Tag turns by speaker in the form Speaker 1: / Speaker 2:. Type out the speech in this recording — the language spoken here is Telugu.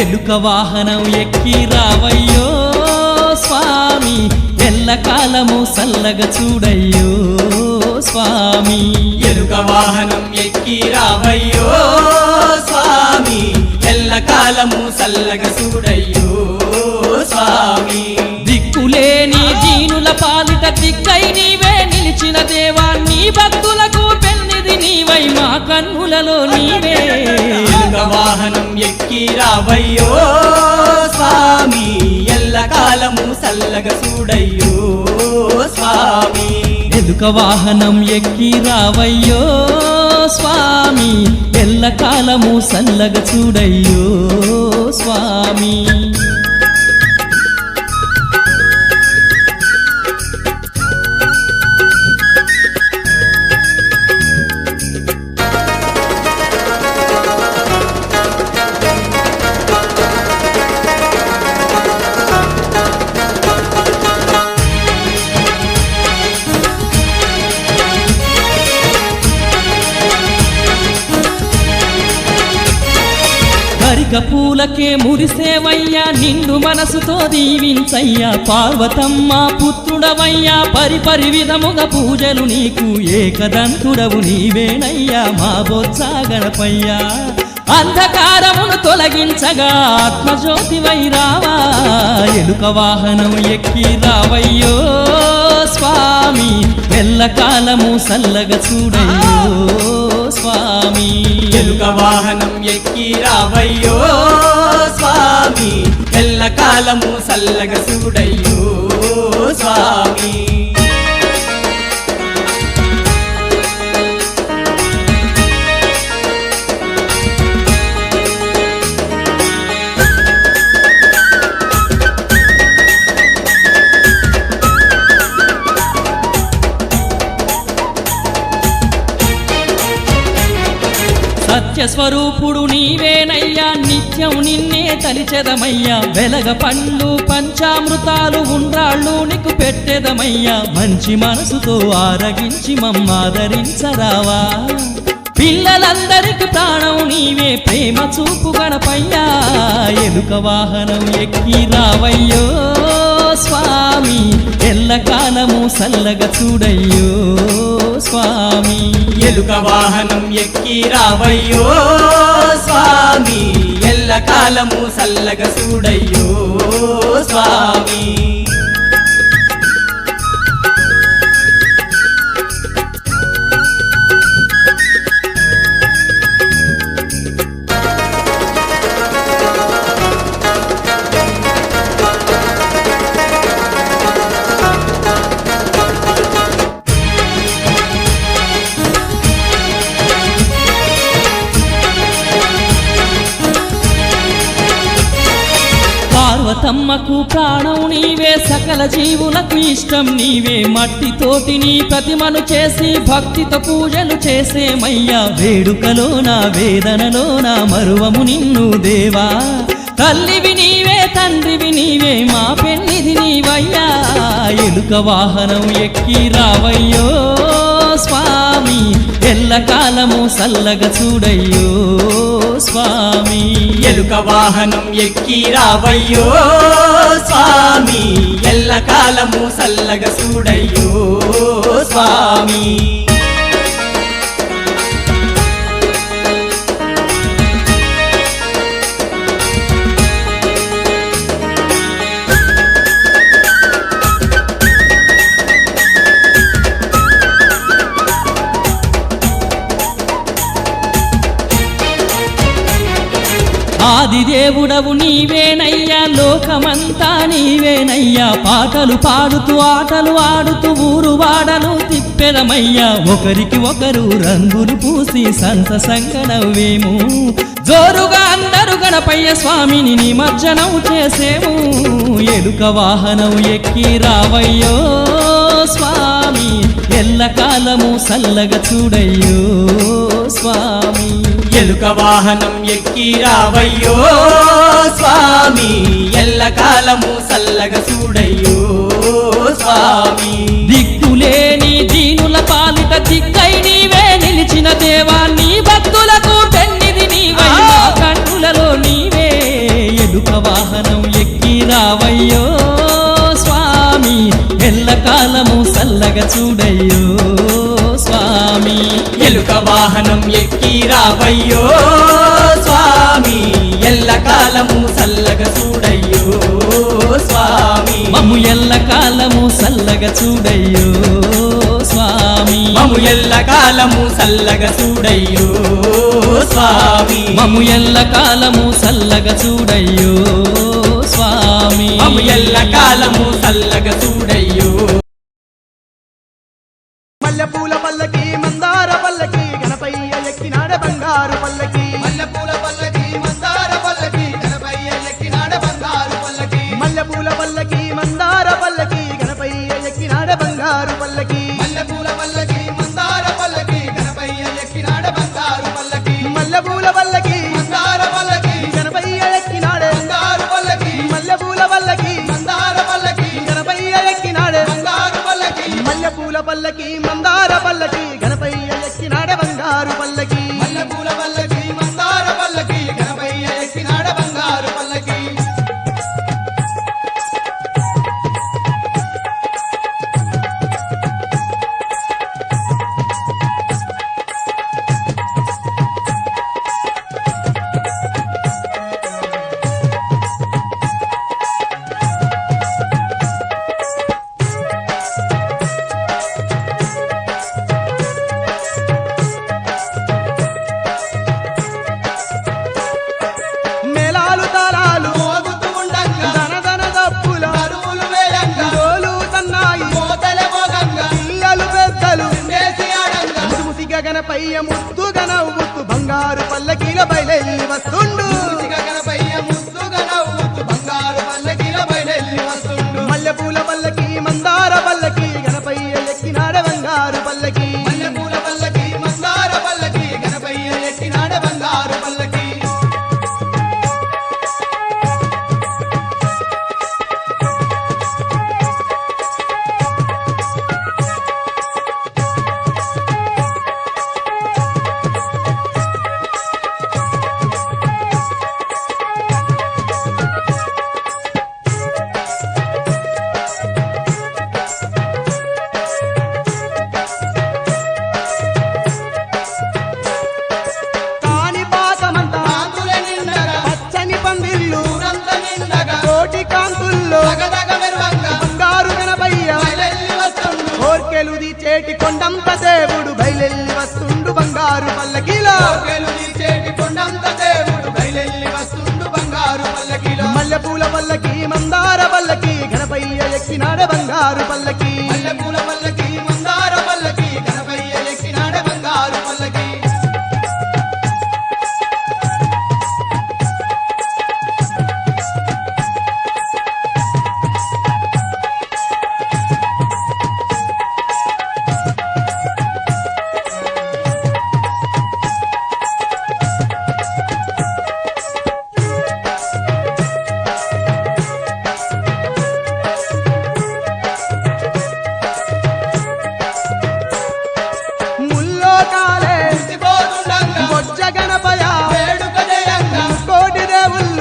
Speaker 1: ఎలుక వాహనం ఎక్కి రావయ్యో స్వామి ఎల్లకాలము సల్లగా చూడయ్యో స్వామి
Speaker 2: ఎలుక వాహనం ఎక్కి రావయ్యో స్వామి ఎల్లకాలము సల్లగా చూడయ్యో స్వామి
Speaker 1: దిక్కులేని దీనుల పాలిట దిక్కై నీవే నిలిచిన దేవా నీ భక్తులకు పెన్నిది నీవై మా కన్నులలో నీవే
Speaker 2: ఎలుక వాహనం ఎక్కి రావయ్యో స్వామి ఎల్లకాలము సల్లగా చూడయ్యో స్వామి
Speaker 1: ఎలుక వాహనం ఎక్కి రావయ్యో స్వామి ఎల్లకాలము సల్లగా చూడయ్యో స్వామి గరిక పూలకే మురిసేవయ్యా నిన్ను మనసుతో దీవించయ్యా పార్వతమ్మ పుత్రుడవయ్యా పరిపరి విధముగా పూజలు నీకు ఏకదంతుడవు నీవేనయ్యా మా బొత్స గణపయ్యా అంధకారమును తొలగించగా ఆత్మజ్యోతివై రావా ఎలుక వాహనం ఎక్కి రావయ్యో స్వామి ఎల్లకాలము సల్లగా చూడయ్యో స్వామి
Speaker 2: ఎలుక వాహనం ఎక్కి రావయ్యో స్వామి ఎల్లకాలము సల్లగా చూడయ్యో స్వామి
Speaker 1: సత్యస్వరూపుడు నీవేనయ్యా నిత్యం నిన్నే తలిచెదమయ్యా వెలగ పండ్లు పంచామృతాలు ఉండ్రాళ్ళు నీకు పెట్టెదమయ్యా మంచి మనసుతో ఆరగించి మమ్మాదరించరావా పిల్లలందరికి ప్రాణం నీవే ప్రేమ చూపు గణపయ్యా ఎలుక వాహనం ఎక్కి రావయ్యో స్వామి ఎల్లకాలము సల్లగా చూడయ్యో స్వామి
Speaker 2: ఎలుక వాహనం ఎక్కి రావయ్యో స్వామి ఎల్లకాలము సల్లగా చూడయ్యో స్వామి
Speaker 1: పార్వతమ్మకు ప్రాణం నీవే సకల జీవులకు ఇష్టం నీవే మట్టితోటి నీ ప్రతిమను చేసి భక్తితో పూజలు చేసేమయ్యా వేడుకలోన వేదనలోన మరువము నిన్ను దేవా తల్లివి నీవే తండ్రివి నీవే మా పెన్నిది నీవయ్యా ఎలుక వాహనం ఎక్కి రావయ్యో స్వామి ఎల్లకాలము సల్లగా చూడయ్యో స్వామి
Speaker 2: ఎలుక వాహనం ఎక్కి రావయ్యో స్వామి ఎల్లకాలము సల్లగా చూడయ్యో స్వామి
Speaker 1: ఆదిదేవుడవు నీవేనయ్యా లోకమంతా నీవేనయ్యా పాటలు పాడుతూ ఆటలు ఆడుతూ ఊరు వాడలు తిప్పెదమయ్యా ఒకరికి ఒకరు రంగులు పూసి సంతసంగా నవ్వేము జోరుగా అందరు గణపయ్య స్వామిని నిమజ్జనం చేసేము ఎలుక వాహనం ఎక్కి రావయ్యో స్వామి ఎల్లకాలము సల్లగా చూడయ్యో స్వామి
Speaker 2: ఎలుక వాహనం ఎక్కి రావయ్యో స్వామి ఎల్లకాలము సల్లగా చూడయ్యో స్వామి
Speaker 1: దిక్కులేని దీనుల పాలిట దిక్కై నీవే నిలిచిన దేవా నీ భక్తులకు పెన్నిది నీవై మా కన్నులలో నీవే సల్లగా చూడయ్యో స్వామి
Speaker 2: ఎలుక వాహనం ఎక్కి రావయ్యో స్వామి ఎల్లకాలము సల్లగా చూడయ్యో స్వామి
Speaker 1: మమ్ము ఎల్లకాలము సల్లగా చూడయ్యో స్వామి
Speaker 2: మము ఎల్లకాలము సల్లగా చూడయ్యో స్వామి
Speaker 1: మమ్ము ఎల్లకాలము సల్లగా చూడయ్యో స్వామి
Speaker 2: మము ఎల్లకాలము సల్లగా చూడయ్యో
Speaker 3: మల్లెపూల పల్లకి మందార పల్లకి గణపయ్య ఎక్కినాడ బంగారు పల్లకి
Speaker 4: మల్లెపూల పల్లకి మందార పల్లకి గణపయ్య ఎక్కినాడ బంగారు పల్లకి
Speaker 3: మల్లెపూల పల్లకి మందార పల్లకి గణపయ్య ఎక్కినాడ బంగారు పల్లకి
Speaker 4: మల్లెపూల పల్లకి మందార పల్లకి గణపయ్య ఎక్కినాడ బంగారు పల్లకి
Speaker 3: మల్లెపూల పల్లకి
Speaker 4: మందార పల్లకి
Speaker 3: గణపయ్య ఎక్కినాడే
Speaker 4: బంగారు పల్లకి
Speaker 3: మల్లెపూల పల్లకి
Speaker 4: మందార పల్లకి
Speaker 3: గణపయ్య ఎక్కినాడే
Speaker 4: బంగారు పల్లకి
Speaker 3: మల్లెపూల పల్లకి మందార పల్లకి గణపయ్య ఎక్కినాడ బంగారు పల్లకి
Speaker 4: మల్లెపూల పల్లకి మందార పల్లకి గణపయ్య ఎక్కినాడ బంగారు పల్లకి
Speaker 3: మేళాలు తాళాలు
Speaker 4: మోగుతూ ఉండంగా
Speaker 3: ధన దప్పుల
Speaker 4: అరువులు వేయంగా
Speaker 3: డోలు సన్నాయి
Speaker 4: మోతలే మోగంగా
Speaker 3: పిల్లలు పెద్దలు
Speaker 4: వేసి ఆడంగా
Speaker 3: ముసిముసిగా గణపయ్య ముద్దుగా నవ్వుతూ బంగారు పల్లకీల బయలెల్లి వస్తుండు
Speaker 4: ముసిగా గణపయ్య ముద్దుగా నవ్వుతూ బంగారు పల్లకిల బయలెల్లి వస్తుండు
Speaker 3: మల్లెపూల పల్లకి మందార పల్లకి గణపయ్య ఎక్కినాడ బంగారు పల్లకి
Speaker 4: మల్లెపూల పల్లకి మందార పల్లకి గణపయ్య ఎక్కినాడ బంగారు పల్లకి
Speaker 3: కాని పాకమంతా
Speaker 4: కాంతుల నిండగా
Speaker 3: పచ్చని పందిళ్ళు
Speaker 4: ఊరంత నిండగా
Speaker 3: కోటి కాంతుల్లో
Speaker 4: దగదగ మెరువంగా
Speaker 3: బంగారు గణపయ్య
Speaker 4: బయలెల్లి వస్తుండు
Speaker 3: కోర్కెలుది చేటి కొండంత దేవుడు బయలెల్లి వస్తుండు బంగారు పల్లకిలో
Speaker 4: కోర్కెలు తీర్చేటి కొండంత దేవుడు బయలెల్లి వస్తుండు బంగారు పల్లకిలో
Speaker 3: మల్లెపూల పల్లకి మందార పల్లకి గణపయ్య ఎక్కినాడ బంగారు పల్లకి
Speaker 4: మల్లెపూల పల్లకి మందార పల్లకి గణపయ్య ఎక్కినాడ బంగారు పల్లకి
Speaker 3: ముల్లోకాలే
Speaker 4: మురిసిపోతుండంగా
Speaker 3: బొజ్జ గణపయ
Speaker 4: వేడుక జయంగా
Speaker 3: కోటి దేవుళ్ళు